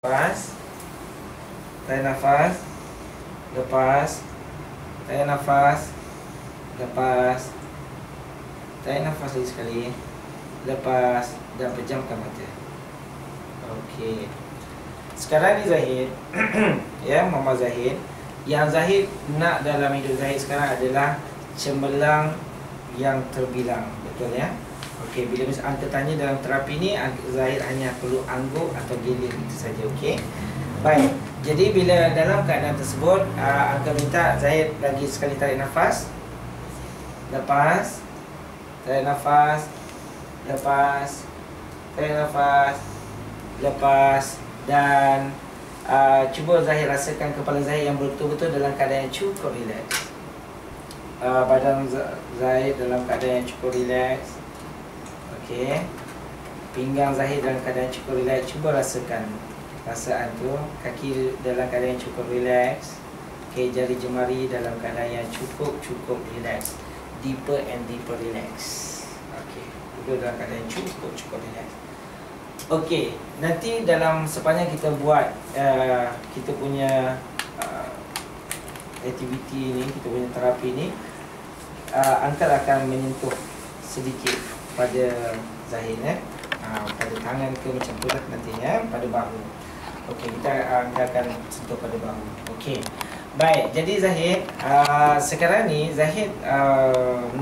Lepas, tarik nafas. Lepas, tarik nafas. Lepas, tarik nafas lagi sekali. Lepas, dan pejamkan mata. Okey. Sekarang ni Zahid ya, Muhammad Zahid. Yang Zahid nak dalam hidup Zahid sekarang adalah cemerlang yang terbilang. Betul ya? Okey, bila angka tanya dalam terapi ni, Zahid hanya perlu angguk atau gilir itu saja. Okey. Baik. Jadi bila dalam keadaan tersebut, angka minta Zahid lagi sekali tarik nafas. Lepas, tarik nafas. Lepas, tarik nafas. Lepas, dan cuba Zahid rasakan kepala Zahid yang betul-betul dalam keadaan yang cukup relax. Badan Zahid dalam keadaan yang cukup relax. Okey. Pinggang Zahid dalam keadaan cukup relax. Cuba rasakan rasaan tu. Kaki dalam keadaan yang cukup relax. Okey, jari jemari dalam keadaan yang cukup relax. Deeper and deeper relax. Okey, duduk dalam keadaan yang cukup relax. Okey, nanti dalam sepanjang kita buat kita punya aktiviti ni, kita punya terapi ni, angkat akan menyentuh sedikit pada Zahid pada tangan ke macam tu lah nantinya, pada bahu. Okey, kita akan sentuh pada bahu. Okey. Baik, jadi Zahid sekarang ni Zahid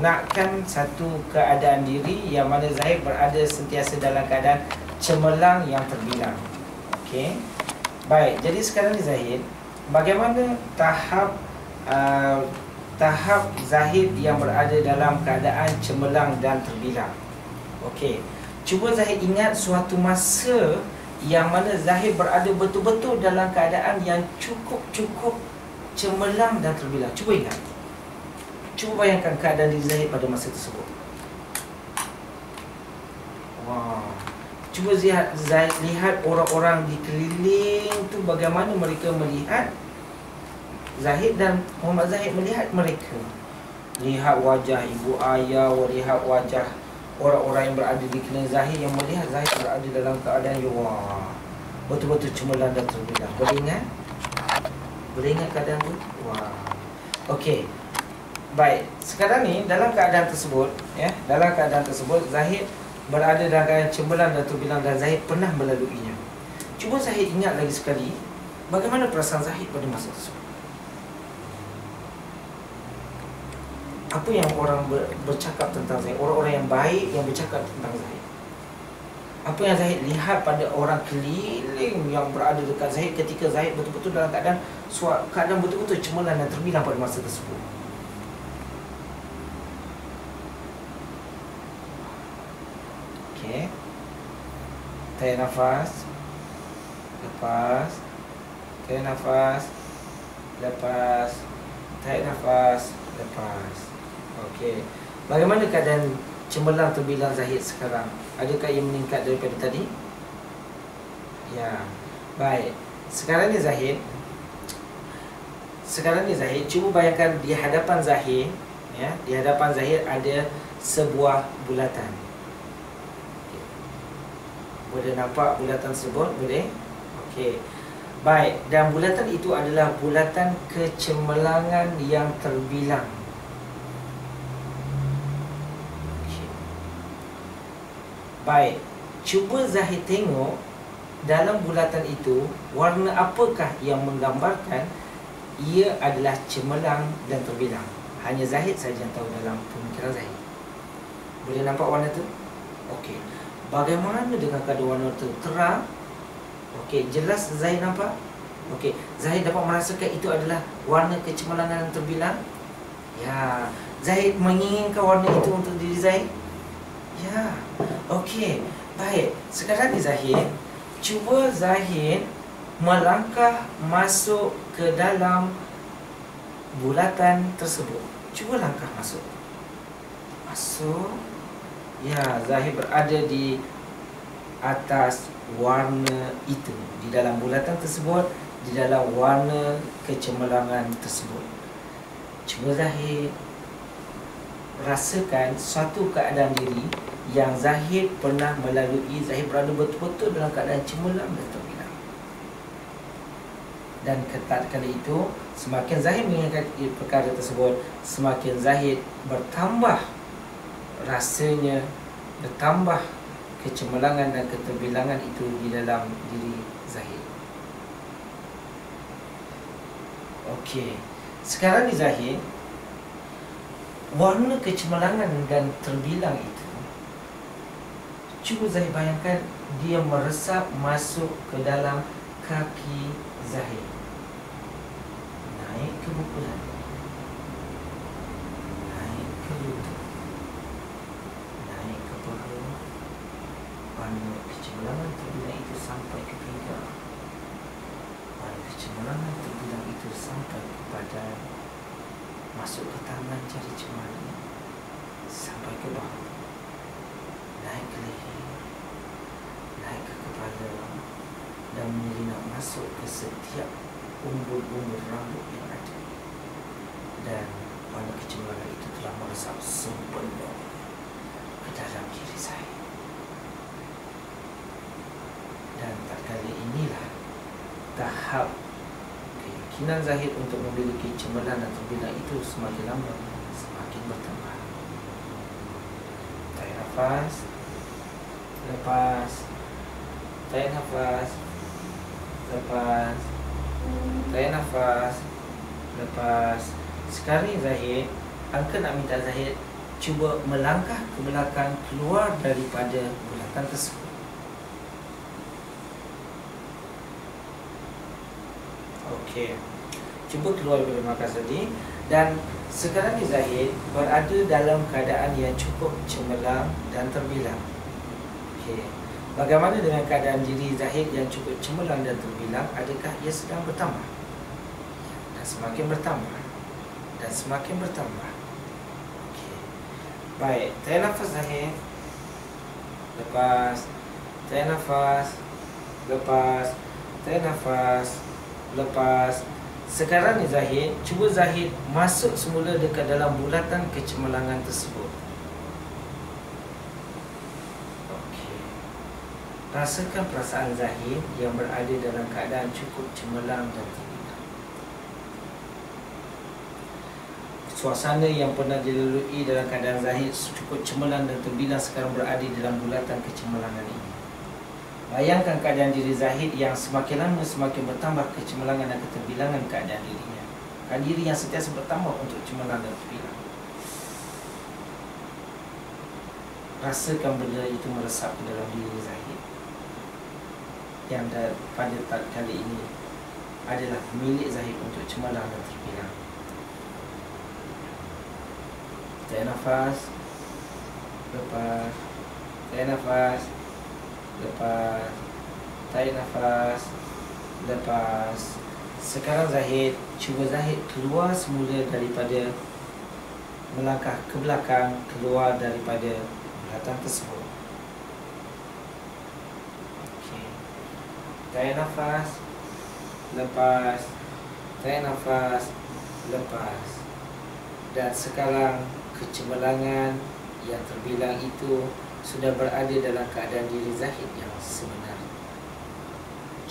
nakkan satu keadaan diri yang mana Zahid berada sentiasa dalam keadaan cemerlang yang terbilang. Okey. Baik, jadi sekarang ni Zahid, bagaimana tahap Zahid yang berada dalam keadaan cemerlang dan terbilang? Okey. Cuba Zahid ingat suatu masa yang mana Zahid berada betul-betul dalam keadaan yang cukup cemerlang dan terbilang. Cuba ingat. Cuba bayangkan keadaan diri Zahid pada masa tersebut. Wah. Cuba lihat orang-orang di keliling tu, bagaimana mereka melihat Zahid dan Muhammad Zahid melihat mereka. Lihat wajah ibu ayah, lihat wajah orang-orang yang berada di keliling Zahid yang melihat Zahid berada dalam keadaan yang wah, betul-betul cemerlang dan terbilang. Boleh ingat? Boleh ingat keadaan tu? Wah. Okey. Baik, sekarang ni dalam keadaan tersebut ya, dalam keadaan tersebut Zahid berada dalam keadaan cemerlang dan terbilang dan Zahid pernah melaluinya. Cuba Zahid ingat lagi sekali bagaimana perasaan Zahid pada masa tersebut. Apa yang orang bercakap tentang Zahid, orang-orang yang baik yang bercakap tentang Zahid. Apa yang Zahid lihat pada orang keliling yang berada dekat Zahid ketika Zahid betul-betul dalam keadaan betul-betul cemerlang dan terbilang pada masa tersebut. Okey. Tarik nafas. Lepas. Tarik nafas. Lepas. Tarik nafas. Lepas. Okey. Bagaimana keadaan cemerlang terbilang Zahid sekarang? Adakah ia meningkat daripada tadi? Ya. Baik. Sekarang ni Zahid, cuba bayangkan di hadapan Zahid, ya, di hadapan Zahid ada sebuah bulatan. Boleh nampak bulatan tersebut? Boleh? Okey. Baik, dan bulatan itu adalah bulatan kecemerlangan yang terbilang. Okay. Baik, cuba Zahid tengok dalam bulatan itu warna apakah yang menggambarkan ia adalah cemerlang dan terbilang. Hanya Zahid saja yang tahu dalam pemikiran Zahid. Boleh nampak warna tu? Okey. Bagaimana dengan keadaan warna tu? Terang? Okey, jelas Zahid nampak? Okey, Zahid dapat merasakan itu adalah warna kecemerlangan yang terbilang? Ya. Zahid menginginkan warna itu untuk diri Zahid? Ya. Okey, baik. Sekarang ni Zahid, cuba Zahid melangkah masuk ke dalam bulatan tersebut. Cuba langkah masuk. Masuk. Ya, Zahid berada di atas warna itu, di dalam bulatan tersebut, di dalam warna kecemerlangan tersebut. Cuba Zahid rasakan suatu keadaan diri yang Zahid pernah melalui. Zahid berada betul-betul dalam keadaan cemerlang dan terbilang. Dan tatkala itu semakin Zahid mengingat perkara tersebut, semakin Zahid bertambah rasanya, bertambah kecemerlangan dan keterbilangan itu di dalam diri Zahid. Okey, sekarang di Zahid, warna kecemerlangan dan terbilang itu, cuba Zahid bayangkan, dia meresap masuk ke dalam kaki Zahid, naik ke buku dada, naik ke lutut, naik ke paha. Warna kecemerlangan terbilang itu sampai ke pinggang. Warna kecemerlangan terbilang itu sampai kepada, masuk ke tangan jari jemari, sampai ke bahu, naik ke leher, naik ke kepala, dan menyelinap masuk ke setiap umbul-umbul rambut yang ada. Dan warna kecemerlangan itu telah meresap sempurna ke dalam diri saya. Dan tatkala inilah tahap keyakinan Zahid untuk memiliki cemerlang dan terbilang itu semakin lama semakin bertambah. Tarik nafas, lepas, tarik nafas, lepas, tarik nafas, lepas. Sekarang ni Zahid, Uncle nak minta Zahid cuba melangkah ke belakang, keluar daripada bulatan tersebut. Okey, cuba keluar daripada markas tadi. Dan sekarang ni Zahid berada dalam keadaan yang cukup cemerlang dan terbilang. Okey, bagaimana dengan keadaan diri Zahid yang cukup cemerlang dan terbilang? Adakah ia sedang bertambah? Dan semakin bertambah, dan semakin bertambah. Okey, baik, tarik nafas Zahid, lepas, tarik nafas, lepas, tarik nafas, lepas. Sekarang ni Zahid, cuba Zahid masuk semula dekat dalam bulatan kecemerlangan tersebut. Okey, rasakan perasaan Zahid yang berada dalam keadaan cukup cemerlang dan terbilang. Suasana yang pernah dilalui dalam keadaan Zahid cukup cemerlang dan terbilang sekarang berada dalam bulatan kecemerlangan ini. Bayangkan keadaan diri Zahid yang semakin lama semakin bertambah kecemerlangan dan keterbilangan keadaan dirinya. Keadaan diri yang sentiasa bertambah untuk cemerlang dan terbilang. Rasakan benda itu meresap ke dalam diri Zahid, yang pada kali ini adalah milik Zahid untuk cemerlang dan terbilang. Tarik nafas, lepas, tarik nafas, lepas, tarik nafas, lepas. Sekarang Zahid, cuba Zahid keluar semula daripada, melangkah ke belakang, keluar daripada bulatan tersebut. Okey, tarik nafas, lepas, tarik nafas, lepas. Dan sekarang kecemerlangan yang terbilang itu sudah berada dalam keadaan diri Zahid yang sebenarnya.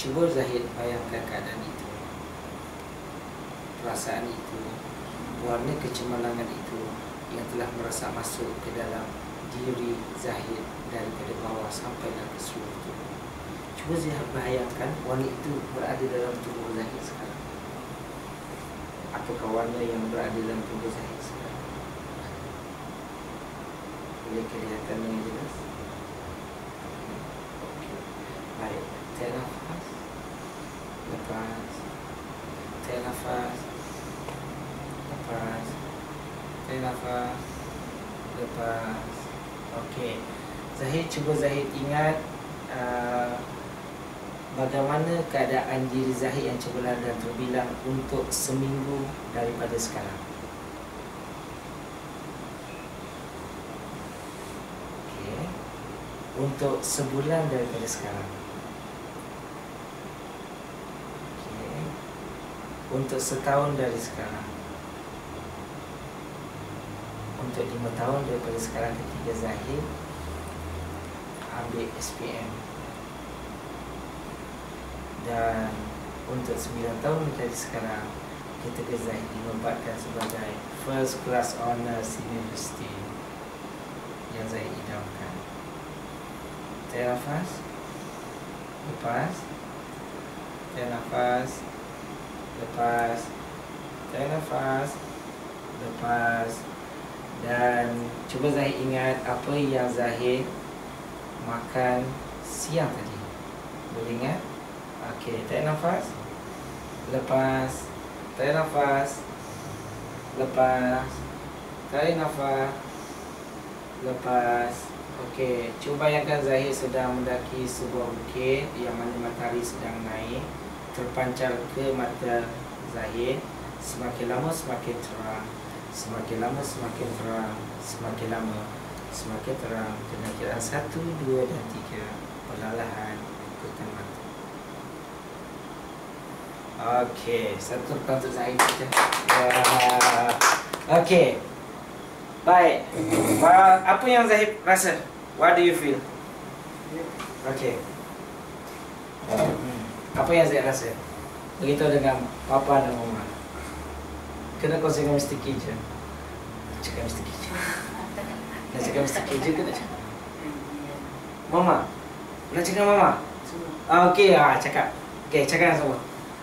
Cuba Zahid bayangkan keadaan itu, perasaan itu, warna kecemerlangan itu yang telah meresap masuk ke dalam diri Zahid daripada bawah sampai ke seluruh tubuh. Cuba Zahid bayangkan warna itu berada dalam tubuh Zahid sekarang. Apakah warna yang berada dalam tubuh Zahid sekarang? Boleh kelihatan dengan jelas? Okey, baik. Tarik nafas, lepas, tarik nafas, lepas, tarik nafas, lepas. Okey, Zahid, cuba Zahid ingat bagaimana keadaan diri Zahid yang cemerlang dan terbilang untuk seminggu daripada sekarang. Untuk sebulan daripada sekarang. Okay. Untuk setahun dari sekarang. Untuk 5 tahun daripada sekarang ketika Zahid ambil SPM. Dan untuk 9 tahun dari sekarang kita ke Zahid dinobatkan sebagai First Class Honours University yang Zahid idamkan. Tarik nafas, lepas, tarik nafas, lepas, tarik nafas, lepas. Dan cuba Zahid ingat apa yang Zahid makan siang tadi. Boleh ingat? Okey, tarik nafas, lepas, tarik nafas, lepas, tarik nafas, lepas. Okey, cuba bayangkan Zahid sedang mendaki sebuah bukit yang mana matahari sedang naik, terpancar ke mata Zahid. Semakin lama semakin terang, semakin lama semakin terang, semakin lama semakin terang. Kena kira 1, 2 dan 3. Perlahan ikutkan mata. Okey, satu rekam untuk Zahid saja. Okey. Baik. Apa yang Zahid rasa? What do you feel? Okey. Apa yang Zahid rasa? Beritahu dengan papa dan mama. Kena kongsi dengan Mr. K je. Cakap Mr. K je. Nak cakap Mr. K je ke nak cakap? Mama? Nak cakap mama? Okey, cakap. Okey, cakap semua.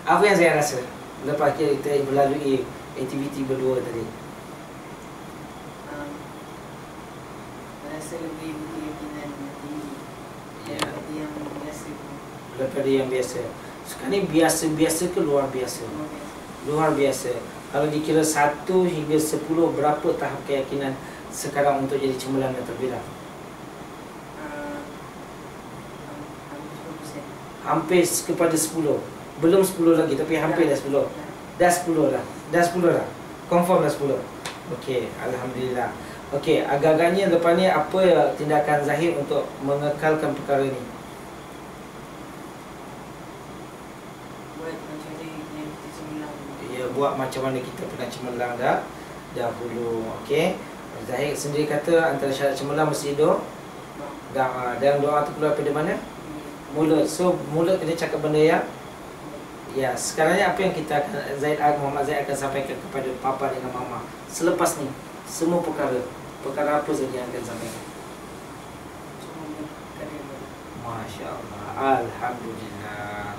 Apa yang saya rasa lepas kita melalui aktiviti berdua tadi? Rasa lebih berkeyakinan tinggi daripada yang biasa. Daripada yang biasa. Sekarang ni biasa-biasa ke luar biasa? Luar biasa. Kalau dikira 1 hingga 10, berapa tahap keyakinan sekarang untuk jadi cemerlang dan terbilang? Hampir kepada 10. Belum 10 lagi, tapi hampir dah 10. Dah 10 dah. Dah 10 dah. Confirm dah 10. Okey, alhamdulillah. Okey, agak-agaknya lepas ni apa tindakan Zahid untuk mengekalkan perkara ni? Buat macam ni yang kita cemerlang. Ya, buat macam mana kita pernah cemerlang dahulu. Okey. Zahid sendiri kata antara syarat cemerlang mesti hidup. Dan doa tu keluar daripada mana? Mulut. So, mulut kena cakap benda yang ya, sekarang ni apa yang kita akan Muhammad Zaid akan sampaikan kepada papa dengan mama selepas ni, semua perkara apa saja yang akan sampaikan? Masya Allah, alhamdulillah.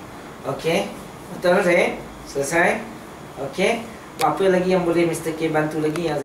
Okey, betul Zaid? Selesai? Okey, apa lagi yang boleh Mr. K bantu lagi yang